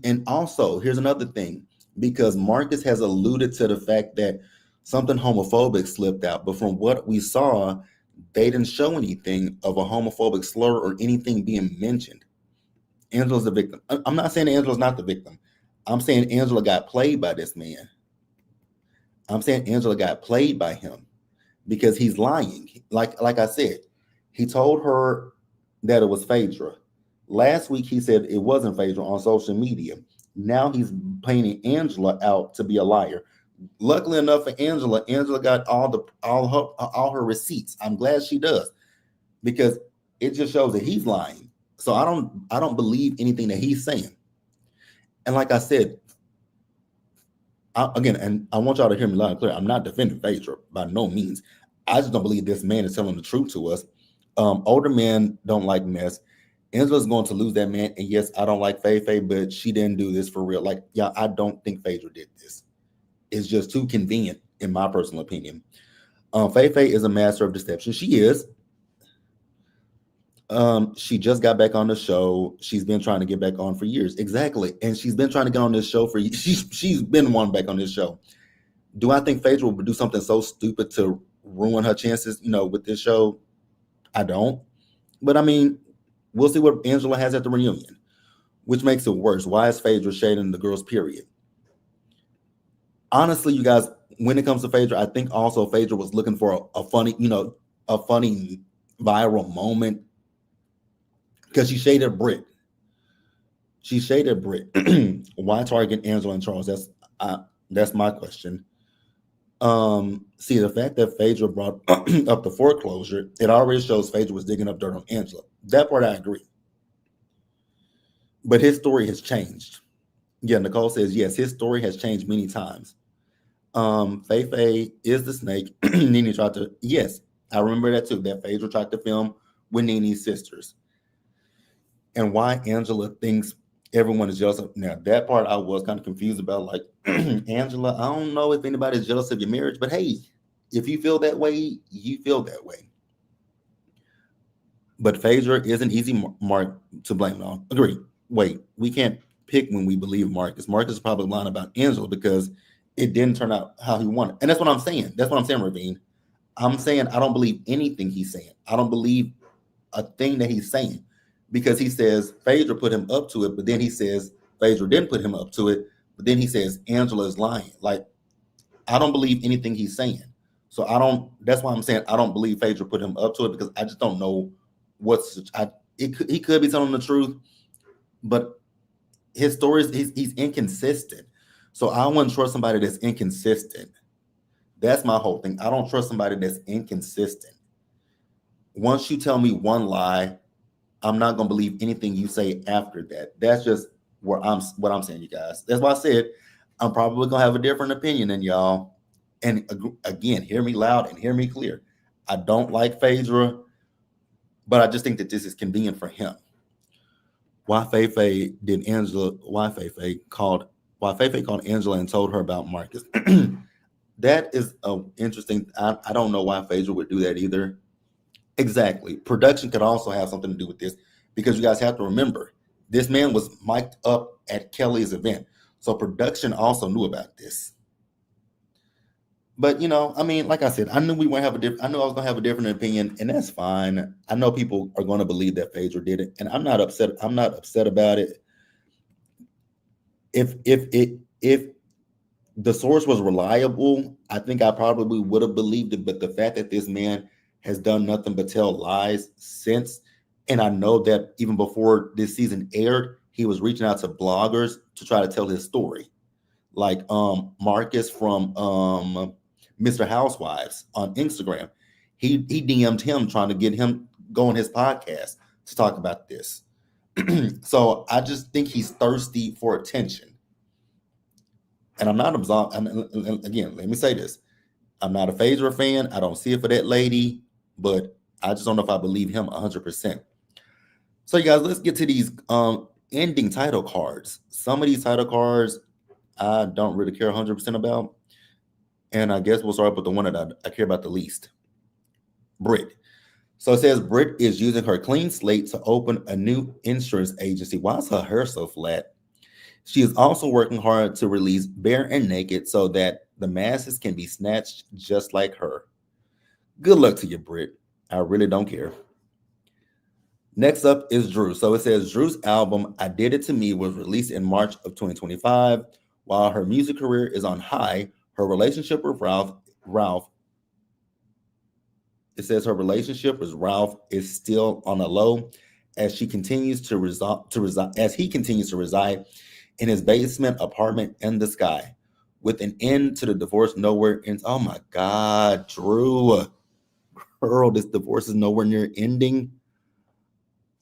Speaker 1: And also, here's another thing, because Marcus has alluded to the fact that something homophobic slipped out. But from what we saw, they didn't show anything of a homophobic slur or anything being mentioned. Angela's the victim. I'm not saying Angela's not the victim. I'm saying Angela got played by this man. I'm saying Angela got played by him because he's lying. Like I said, he told her that it was Phaedra. Last week he said it wasn't Phaedra on social media. Now he's painting Angela out to be a liar. Luckily enough for Angela, Angela got all her receipts. I'm glad she does because it just shows that he's lying. So I don't believe anything that he's saying. And like I said, again, and I want y'all to hear me loud and clear. I'm not defending Phaedra by no means. I just don't believe this man is telling the truth to us. Older men don't like mess. Angela's going to lose that man. And yes, I don't like Faye, but she didn't do this for real. Like, yeah, I don't think Phaedra did this. It's just too convenient, in my personal opinion. Faye is a master of deception. She is. She just got back on the show. She's been trying to get back on for years. Exactly. And she's been trying to get on this show for she's been wanting back on this show. Do I think Phaedra would do something so stupid to ruin her chances, with this show? I don't. But I mean, we'll see what Angela has at the reunion, which makes it worse. Why is Phaedra shading the girls, period? Honestly, you guys, when it comes to Phaedra, I think also Phaedra was looking for a funny viral moment because she shaded Britt. Why target Angela and Charles? That's my question. See, the fact that Phaedra brought up the foreclosure, it already shows Phaedra was digging up dirt on Angela. That part I agree. But his story has changed. Yeah, Nicole says, yes, his story has changed many times. Faye is the snake. Nene tried to, yes, I remember that too, that Phaedra tried to film with Nene's sisters. And why Angela thinks everyone is jealous of. Now, that part I was kind of confused about. Like, Angela, I don't know if anybody's jealous of your marriage, but hey, if you feel that way, you feel that way. But Phaedra is an easy mark to blame on. Agree. Wait, we can't pick when we believe Marcus. Marcus is probably lying about Angela because it didn't turn out how he wanted. And that's what I'm saying. Ravine. I'm saying I don't believe anything he's saying. I don't believe a thing that he's saying because he says Phaedra put him up to it, but then he says Phaedra didn't put him up to it, but then he says Angela is lying. Like, I don't believe anything he's saying. So that's why I'm saying I don't believe Phaedra put him up to it because I just don't know he could be telling the truth, but his stories, he's inconsistent. So I wouldn't trust somebody that's inconsistent. That's my whole thing. I don't trust somebody that's inconsistent. Once you tell me one lie, I'm not going to believe anything you say after that. That's just what I'm saying, you guys. That's why I said I'm probably going to have a different opinion than y'all. And again, hear me loud and hear me clear. I don't like Phaedra, but I just think that this is convenient for him. Why Faye called Angela and told her about Marcus. That is interesting. I don't know why Phaedra would do that either. Exactly. Production could also have something to do with this because you guys have to remember this man was mic'd up at Kelli's event. So production also knew about this. But I mean, like I said, I knew I was gonna have a different opinion, and that's fine. I know people are gonna believe that Phaedra did it, and I'm not upset. I'm not upset about it. If the source was reliable, I think I probably would have believed it. But the fact that this man has done nothing but tell lies since, and I know that even before this season aired, he was reaching out to bloggers to try to tell his story, like Marcus from Mr. Housewives on Instagram. He DM'd him trying to get him go on his podcast to talk about this. So I just think he's thirsty for attention. And I'm not absolved. Again, let me say this. I'm not a Phaedra fan. I don't see it for that lady, but I just don't know if I believe him 100%. So you guys, let's get to these ending title cards. Some of these title cards I don't really care 100% about. And I guess we'll start with the one that I care about the least. Britt. So it says Britt is using her clean slate to open a new insurance agency. Why is her hair so flat? She is also working hard to release Bare and Naked so that the masses can be snatched just like her. Good luck to you, Britt. I really don't care. Next up is Drew. So it says Drew's album, I Did It To Me, was released in March of 2025. While her music career is on high, her relationship with Ralph, it says her relationship with Ralph is still on a low. as she continues to reside as he continues to reside in his basement apartment in the sky. With an end to the divorce nowhere ends. Oh my God, Drew. Girl, this divorce is nowhere near ending.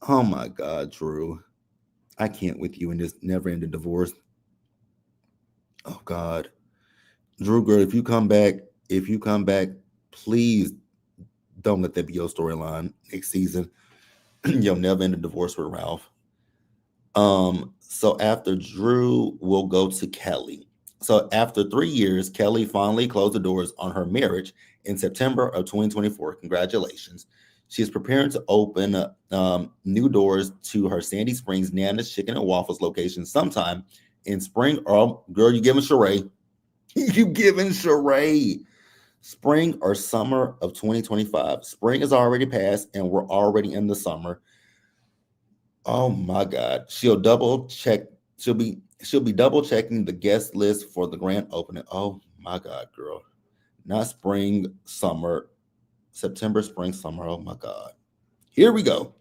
Speaker 1: Oh my God, Drew. I can't with you in this never ending divorce. Oh God. Drew, girl, if you come back, please don't let that be your storyline next season. You'll never end a divorce with Ralph. So after Drew, we'll go to Kelli. So after 3 years, Kelli finally closed the doors on her marriage in September of 2024. Congratulations. She is preparing to open new doors to her Sandy Springs Nana's Chicken and Waffles location sometime in spring. Oh, girl, you giving Sheree. You giving Sheree. Spring or summer of 2025. Spring is already passed and we're already in the summer. Oh my God. She'll double check. She'll be double checking the guest list for the grand opening. Oh my God, girl. Not spring, summer, September, spring, summer. Oh my God. Here we go.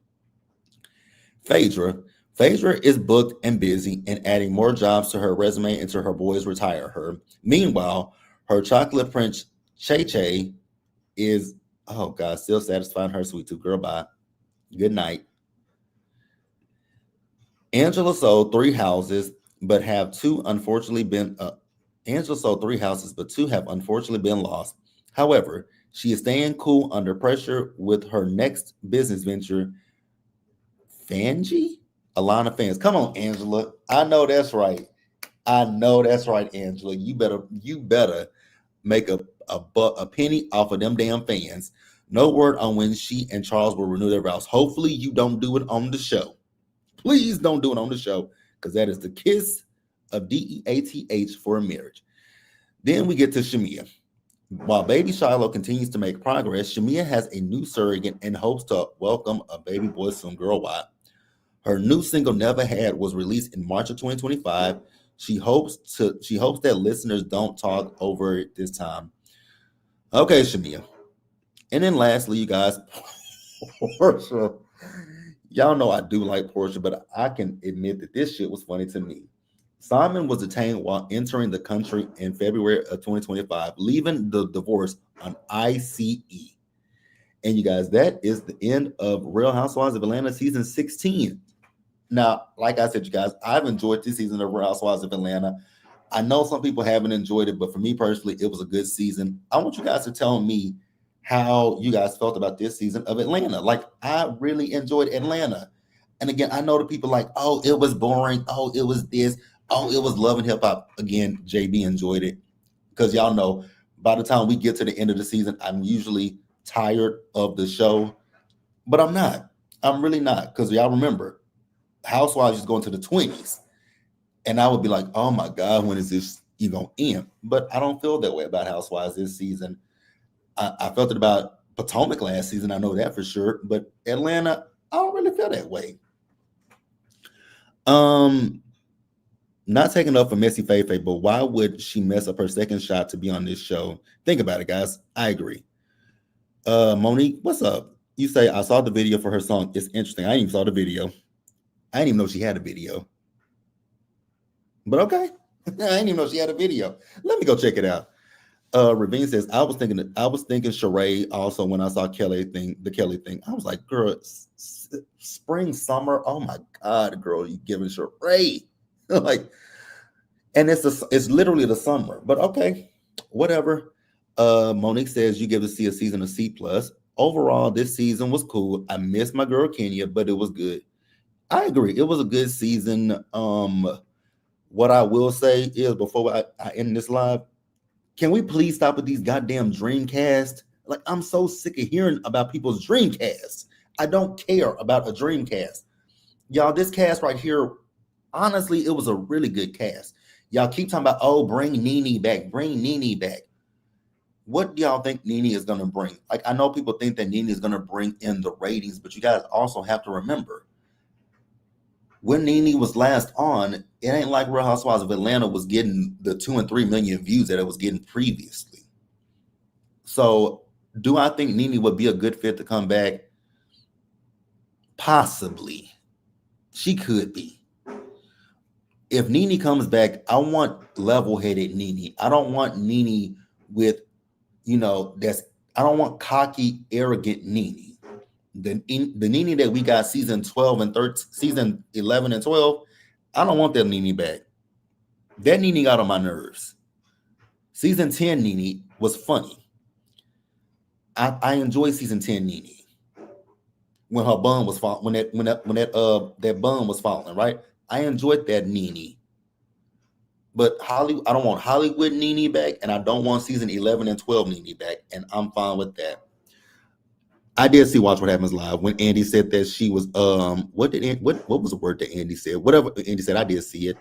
Speaker 1: Phaedra. Phaedra is booked and busy and adding more jobs to her resume until her boys retire her. Meanwhile, her chocolate prince Che Che is, oh God, still satisfying her sweet tooth. Girl, bye. Good night. Angela sold three houses, but have two unfortunately been. Angela sold three houses, but two have unfortunately been lost. However, she is staying cool under pressure with her next business venture, Fanji? Alana Fans. Come on, Angela. I know that's right. I know that's right, Angela. You better make a penny off of them damn fans. No word on when she and Charles will renew their vows. Hopefully, you don't do it on the show. Please don't do it on the show because that is the kiss of DEATH for a marriage. Then we get to Shamea. While baby Shiloh continues to make progress, Shamea has a new surrogate and hopes to welcome a baby boy soon. Girl, why? Her new single "Never Had" was released in March of 2025. She hopes that listeners don't talk over it this time. Okay, Shamea. And then lastly, you guys, Porsha. Y'all know I do like Porsha, but I can admit that this shit was funny to me. Simon was detained while entering the country in February of 2025, leaving the divorce on ICE. And you guys, that is the end of Real Housewives of Atlanta season 16. Now, like I said, you guys, I've enjoyed this season of Real Housewives of Atlanta. I know some people haven't enjoyed it, but for me personally, it was a good season. I want you guys to tell me how you guys felt about this season of Atlanta. Like, I really enjoyed Atlanta. And again, I know the people like, oh, it was boring. Oh, it was this. Oh, it was Love and Hip Hop. Again, JB enjoyed it. Because y'all know, by the time we get to the end of the season, I'm usually tired of the show. But I'm not. I'm really not. Because y'all remember, Housewives is going to the 20s. And I would be like, oh my God, when is this going to end? But I don't feel that way about Housewives this season. I felt it about Potomac last season. I know that for sure. But Atlanta, I don't really feel that way. Not taking up for Messy Faye, but why would she mess up her second shot to be on this show? Think about it, guys. I agree. Monique, what's up? You say, I saw the video for her song. It's interesting. I didn't even saw the video. I didn't even know she had a video. But okay. I didn't even know she had a video. Let me go check it out. Ravine says, I was thinking Sheree also when I saw the Kelli thing. I was like, girl, spring, summer. Oh my God, girl, you giving Sheree. Like, and it's literally the summer. But okay, whatever. Monique says you give the C a season of C+. Overall, this season was cool. I miss my girl Kenya, but it was good. I agree. It was a good season. What I will say is before I end this live, can we please stop with these goddamn Dreamcast? Like, I'm so sick of hearing about people's Dreamcasts. I don't care about a Dreamcast. Y'all, this cast right here, honestly, it was a really good cast. Y'all keep talking about, oh, bring Nene back. Bring Nene back. What do y'all think Nene is going to bring? Like, I know people think that Nene is going to bring in the ratings, but you guys also have to remember, when Nene was last on, it ain't like Real Housewives of Atlanta was getting the 2 and 3 million views that it was getting previously. So do I think Nene would be a good fit to come back? Possibly. She could be. If Nene comes back, I want level-headed Nene. I don't want Nene with, that's I don't want cocky, arrogant Nene. The Nene that we got season 12 and 13, season 11 and 12, I don't want that Nene back. That Nene got on my nerves. Season 10 Nene was funny. I enjoyed season 10 Nene when her bun was falling, that bun was falling, right? I enjoyed that Nene. But Hollywood, I don't want Hollywood Nene back, and I don't want season 11 and 12 Nene back, and I'm fine with that. I did see Watch What Happens Live when Andy said that she was what was the word that Andy said? Whatever Andy said, I did see it.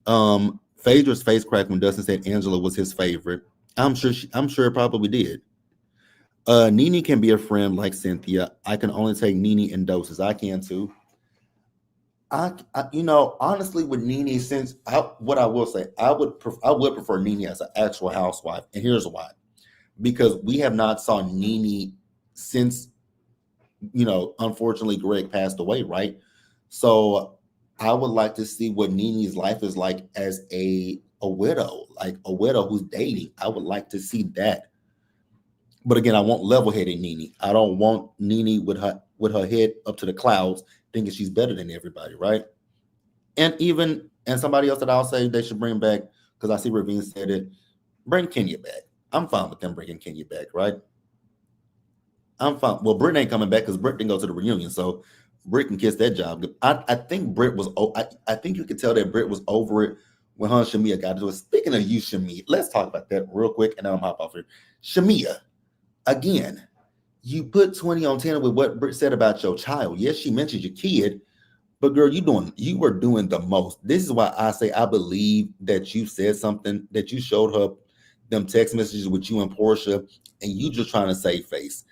Speaker 1: Phaedra's face cracked when Dustin said Angela was his favorite. I'm sure it probably did. Nene can be a friend like Cynthia. I can only take Nene in doses. I can too. I honestly with Nene, what I will say, I would prefer Nene as an actual housewife, and here's why: because we have not saw Nene since unfortunately Greg passed away, right? So I would like to see what Nene's life is like as a widow, like a widow who's dating. I would like to see that. But again, I want level-headed Nene. I don't want Nene with her head up to the clouds, thinking she's better than everybody, right? And somebody else that I'll say they should bring back, because I see Ravine said it, bring Kenya back. I'm fine with them bringing Kenya back, right? I'm fine. Well, Britt ain't coming back because Britt didn't go to the reunion, so Britt can kiss that job. I think Britt was. I think you could tell that Britt was over it when her and Shamea got into it. Speaking of you, Shamea, let's talk about that real quick, and then I'm hop off here. Shamea, again, you put 20 on 10 with what Britt said about your child. Yes, she mentioned your kid, but girl, you were doing the most. This is why I say I believe that you said something, that you showed her them text messages with you and Porsha, and you just trying to save face.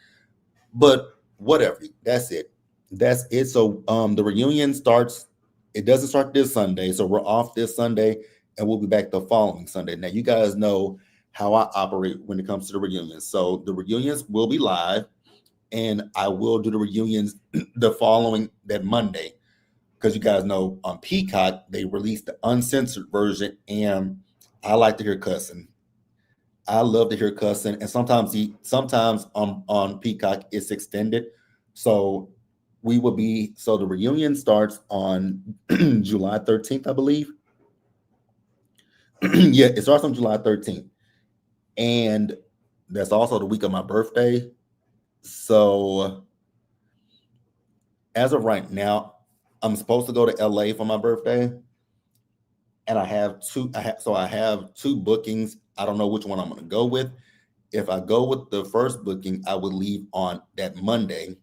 Speaker 1: But whatever, that's it. So the reunion starts. It doesn't start this Sunday, so we're off this Sunday, and we'll be back the following Sunday. Now you guys know how I operate when it comes to the reunions. So the reunions will be live, and I will do the reunions that Monday, because you guys know on Peacock they released the uncensored version, and I like to hear cussing. I love to hear cussing, and sometimes on Peacock it's extended. So the reunion starts on July 13th, I believe. Yeah, it starts on July 13th, and that's also the week of my birthday. So as of right now, I'm supposed to go to LA for my birthday, and I have two bookings. I don't know which one I'm going to go with. If I go with the first booking, I would leave on that Monday.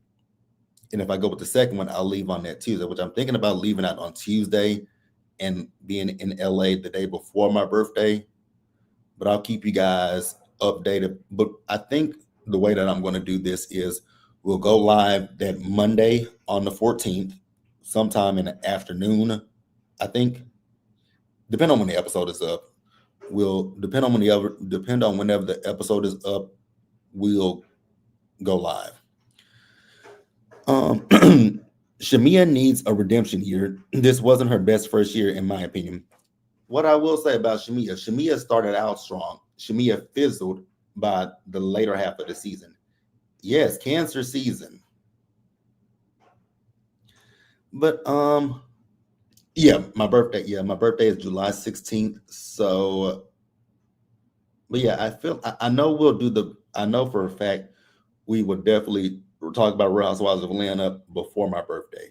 Speaker 1: And if I go with the second one, I'll leave on that Tuesday, which I'm thinking about leaving out on Tuesday and being in LA the day before my birthday. But I'll keep you guys updated. But I think the way that I'm going to do this is we'll go live that Monday on the 14th, sometime in the afternoon, I think. Depending on when the episode is up. Depend on whenever the episode is up, we'll go live. Shamea needs a redemption year. This wasn't her best first year, in my opinion. What I will say about Shamea started out strong. Shamea fizzled by the later half of the season. Yes, cancer season. But yeah, my birthday is July 16th. So but yeah, I know for a fact we would definitely talk about Real Housewives of Atlanta before my birthday.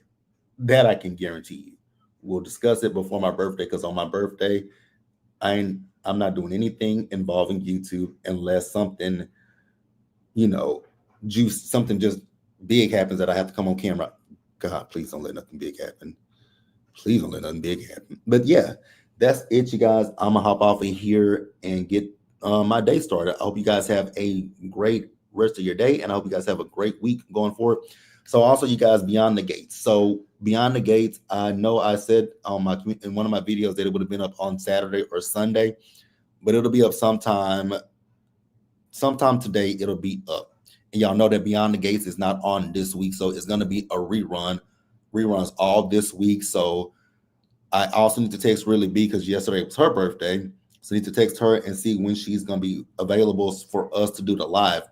Speaker 1: That I can guarantee you. We'll discuss it before my birthday, because on my birthday, I'm not doing anything involving YouTube unless something, something just big happens that I have to come on camera. God, please don't let nothing big happen. Please don't let nothing big happen. But yeah, that's it, you guys. I'm gonna hop off of here and get my day started. I hope you guys have a great rest of your day, and I hope you guys have a great week going forward. So also, you guys, Beyond the Gates. So Beyond the Gates, I know I said in one of my videos that it would have been up on Saturday or Sunday, but it'll be up sometime today. It'll be up. And y'all know that Beyond the Gates is not on this week, so it's going to be a rerun. Reruns all this week. So I also need to text Really B because yesterday was her birthday. So I need to text her and see when she's going to be available for us to do the live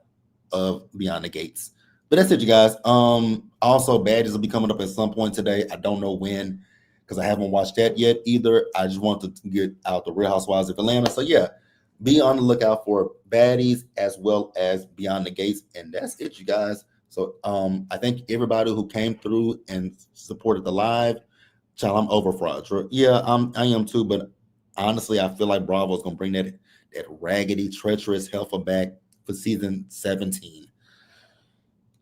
Speaker 1: of Beyond the Gates. But that's it, you guys. Also, Badges will be coming up at some point today. I don't know when because I haven't watched that yet either. I just want to get out the Real Housewives of Atlanta. So yeah, be on the lookout for Baddies as well as Beyond the Gates. And that's it, you guys. So I thank everybody who came through and supported the live. Child, I'm over Fraud. Yeah, I am too, but honestly, I feel like Bravo's gonna bring that raggedy, treacherous heifer back for season 17.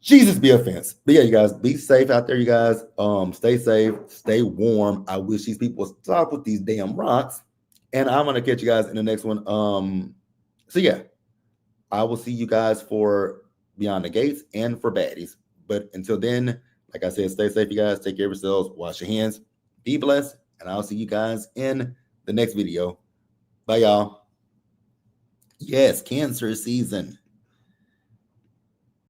Speaker 1: Jesus be offense. But yeah, you guys, be safe out there, you guys. Stay safe, stay warm. I wish these people would stop with these damn rocks. And I'm gonna catch you guys in the next one. So yeah, I will see you guys for Beyond the Gates and for Baddies. But until then, like I said, stay safe, you guys. Take care of yourselves. Wash your hands. Be blessed. And I'll see you guys in the next video. Bye, y'all. Yes, Cancer season.